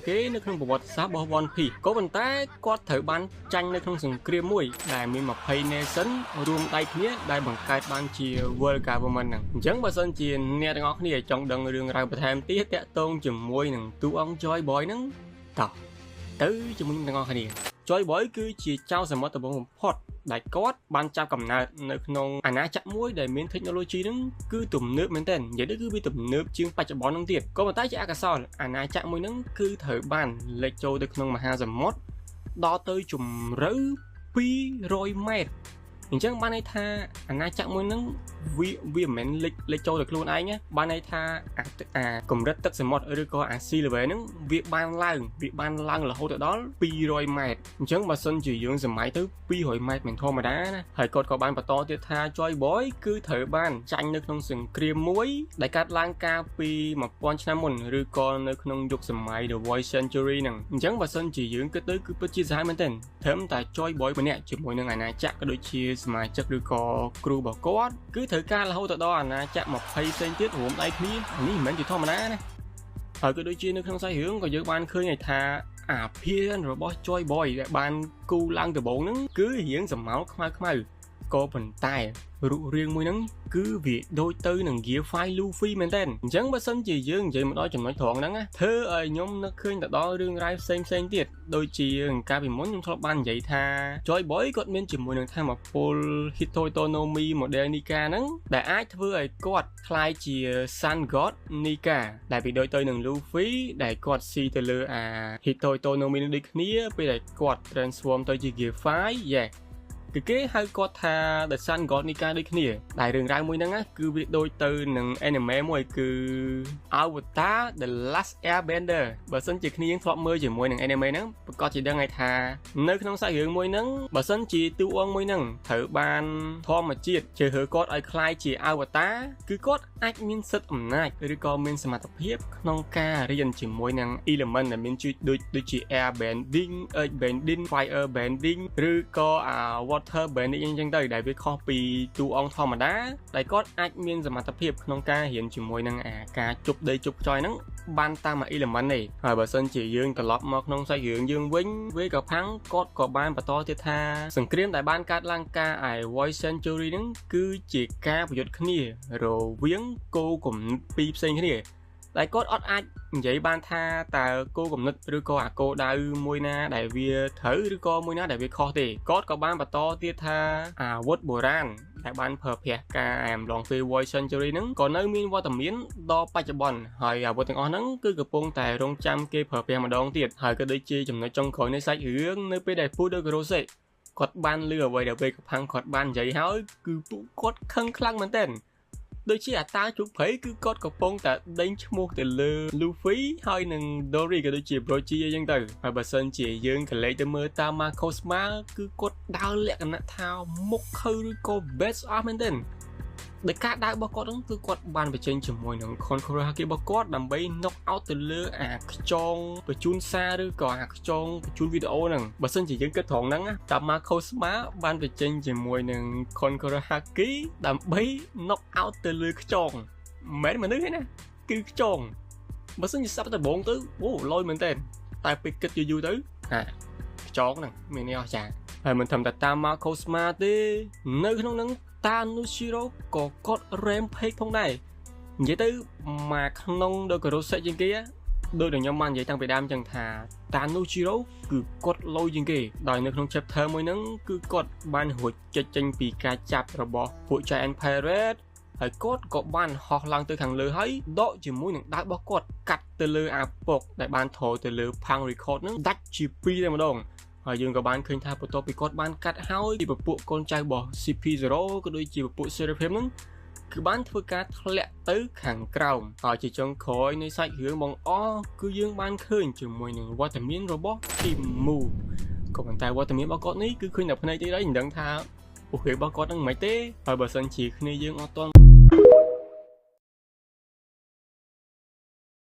គេនៅក្នុងប្រវត្តិសាស្ត្ររបស់ One Piece ក៏ប៉ុន្តែគាត់ត្រូវបានចាញ់នៅក្នុងសង្គ្រាមមួយដែលមាន20 nation រួមដៃគ្នាដែលបង្កើតបានជា World Government ហ្នឹងអញ្ចឹងបើសិនជាអ្នកទាំងអស់គ្នាចង់ដឹងរឿងរ៉ាវបន្ថែមទៀតតាក់ទងជាមួយនឹងតួអង្គ Joy Boy ហ្នឹងតោះទៅជាមួយទាំងអស់គ្នា Joy Boy គឺជាចៅសមុទ្រដំបូងបំផុតដែលគាត់បានចាប់កំណើតនៅក្នុងអាណាចក្រមួយដែលមាន technology ហ្នឹងគឺទំនើបមែនទែននិយាយទៅគឺវាទំនើបជាងបច្ចុប្បន្នហ្នឹងទៀតក៏ប៉ុន្តែជាអកុសលអាណាចក្រមួយហ្នឹងគឺត្រូវបានលិចចូលទៅក្នុងមហាសមុទ្រដល់ទៅជម្រៅ200 ម៉ែត្រអញ្ចឹងបានន័យថាអាណាចក្រមួយហ្នឹងវាមិនមែនលិចចូលទៅខ្លួនឯងណាបានន័យថាអាកម្រិតទឹកសមុទ្រឬក៏អា sea level ហ្នឹងវាបានឡើងរហូតដល់200 ម៉ែត្រអញ្ចឹងបើសិនជាយើងសម័យទៅ200 ម៉ែត្រមិនធម្មតាណាហើយគាត់ក៏បានបន្តទៀតថា Joy Boy គឺត្រូវបានចាញ់នៅក្នុងសង្គ្រាមមួយដែលកើតឡើងកាលពី1000 ឆ្នាំមុនឬក៏នៅក្នុងយុគសម័យ The Void Century ហ្នឹងអញ្ចឹងបើសិនជាយើងគិតទៅគឺពិតជាសាហាវមែនទែនត្រឹមតែ Joy Boy ម្នាក់ជាមួយនឹងអាណាចក្រក៏ដូចជាសមាជិកឬក៏គ្រូរបស់គាត់គឺត្រូវការរហូតដល់អាណាចក្រ20ផ្សេងទៀតរួមដៃគ្នានេះមិនមែនជាធម្មតាណាហើយក៏ដូចជានៅក្នុងសាច់រឿងក៏យើងបានឃើញថាអាភានរបស់ Joy Boy ដែលបានគូឡើងដំបូងហ្នឹងគឺរៀងសម្ោលខ្មៅក៏ប៉ុន្តែរូបរាងមួយហ្នឹងគឺវាដូចទៅនឹង Gear 5 Luffy មែនតើអញ្ចឹងបើសិនជាយើងនិយាយមកដល់ចំណុចត្រង់ហ្នឹងណាធ្វើឲ្យខ្ញុំនឹកឃើញទៅដល់រឿងរ៉ាវផ្សេងទៀតដូចជាកាលពីមុនខ្ញុំធ្លាប់បាននិយាយថា Joy Boy គាត់មានជាមួយនឹងថាមពល Hitotonomi Model Nika ហ្នឹងដែលអាចធ្វើឲ្យគាត់คล้ายជា Sun God Nika ដែលវាដូចទៅនឹង Luffy ដែលគាត់ស៊ីទៅលើអា Hitotonomi នឹងដូចគ្នាពេលដែលគាត់ transform ទៅជា Gear 5 yesគឺគេហៅគាត់ថា The Sun God Nika ដូចគ្នាដែលរឿងរ៉ាវមួយហ្នឹងគឺវាដូចទៅនឹង anime មួយគឺ Avatar The Last Airbender បើសិនជាគ្នាធ្លាប់មើលជាមួយនឹង anime ហ្នឹងប្រកាសជាដឹងហើយថានៅក្នុងសាច់រឿងមួយហ្នឹងបើសិនជាតួអង្គមួយហ្នឹងត្រូវបានធម្មជាតិជ្រើសរើសគាត់ឲ្យคล้ายជា Avatar គឺគាត់អាចមានសិទ្ធិអំណាចឬក៏មានសមត្ថភាពក្នុងការរៀនជាមួយនឹង element ដែលមានដូចជា air bending earth bending fire bending ឬក៏water bending អញ្ចឹងទៅដែលវាខុសពីតួអង្គធម្មតាដែលគាត់អាចមានសមត្ថភាពក្នុងការរៀនជាមួយនឹងការជប់ដីជប់ខ្យល់ហ្នឹងបានតាម element នេះហើយបើសិនជាយើងត្រឡប់មកក្នុងសាច់រឿងយើងវិញវាក៏ផាំងគាត់ក៏បានបន្តទៀតថាសង្គ្រាមដែលបានកើតឡើងកាលឯ Void Century ហ្នឹងគឺជាការប្រយុទ្ធគ្នារវាងគោលគំនិតពីរផ្សេងគ្នាដែលគាត់អត់អាចនិយាយបានថាតើគោលគំនិតឬក៏អាគោលដៅមួយណាដែលវាត្រូវឬក៏មួយណាដែលវាខុសទេគាត់ក៏បានបន្តទៀតថាអាវុធបុរាណដែលបានប្រើប្រាស់ការអំឡុងពេល Void Century ហ្នឹងក៏នៅមានវត្តមានដល់បច្ចុប្បន្នហើយអាវុធទាំងអស់ហ្នឹងគឺកំពុងតែរងចាំគេប្រើប្រាស់ម្ដងទៀតហើយក៏ដូចជាចំណុចចុងក្រោយនៃសាច់រឿងនៅពេលដែល Fudokurose គាត់បានលឺអ្វីដែលពេលកំផាំងគាត់បាននិយាយហើយគឺពួកគាត់ខឹងខ្លាំងមែនទែនដូចជាអាតាជុកព្រៃគឺគាត់កំពុងតែដេញឈ្មោះទៅលើ Luffy ហើយនឹង Dory ក៏ដូចជា Brogy អញ្ចឹងទៅហើយបើសិនជាយើងកលេចទៅមើលតាម Marcosma គឺគាត់ដើរលក្ខណៈថាមុខខើឬក៏ best អស់មែនទេដោយការដើររបស់គាត់ហ្នឹងគឺគាត់បានបញ្ចេញជាមួយនឹង Konosuke របស់គាត់ដើម្បី knock out ទៅលើអាខ្យងបញ្ជូនសារឬក៏អាខ្យងបញ្ជូនវីដេអូហ្នឹងបើសិនជាយើងគិតត្រង់ហ្នឹងតាម Marcosma បានបញ្ចេញជាមួយនឹង Konosuke ដើម្បី knock out ទៅលើខ្យងមិនមែនមនុស្សទេណាគឺខ្យងបើសិនជាសាប់ដំបងទៅអូលយមែនទេតែពេលគិតយូរទៅខ្យងហ្នឹងមាននេះអស្ចារ្យហើយមិនធម្មតាតាម Marcosma ទេនៅក្នុងហ្នឹងTanushiro ក៏គាត់ rampage ផងដែរនិយាយទៅមកក្នុង Dokurose ជាងគេដូចដែលខ្ញុំបាននិយាយតាំងពីដើមចឹងថា Tanushiro គឺគាត់លយជាងគេដោយនៅក្នុង chapter មួយហ្នឹងគឺគាត់បានរួចចេញពីការចាប់របស់ពួក Giant Pirate ហើយគាត់ក៏បានហោះឡើងទៅខាងលើហើយដកជាមួយនឹងដាវរបស់គាត់កាត់ទៅលើអាពកដែលបានថយទៅលើ Pang Record ហ្នឹងដាច់ជាពីរតែម្ដងហើយយើងក៏បានឃើញថាបន្ទាប់ពីគាត់បានកាត់ហើយពីពពួកកូនចៅរបស់ CP0 ក៏ដូចជាពពួក Seraphim ហ្នឹងគឺបានធ្វើការធ្លាក់ទៅខាងក្រោមហើយជាចុងក្រោយនៃសាច់រឿងបងគឺយើងបានឃើញជាមួយនឹងវត្តមានរបស់ Kimu ក៏ប៉ុន្តែវត្តមានរបស់គាត់នេះគឺឃើញតែផ្នែកទី3មិនដឹងថាពួកគេរបស់គាត់នឹងមិនទេហើយបើសិនជាគ្នាយើងអត់ទាន់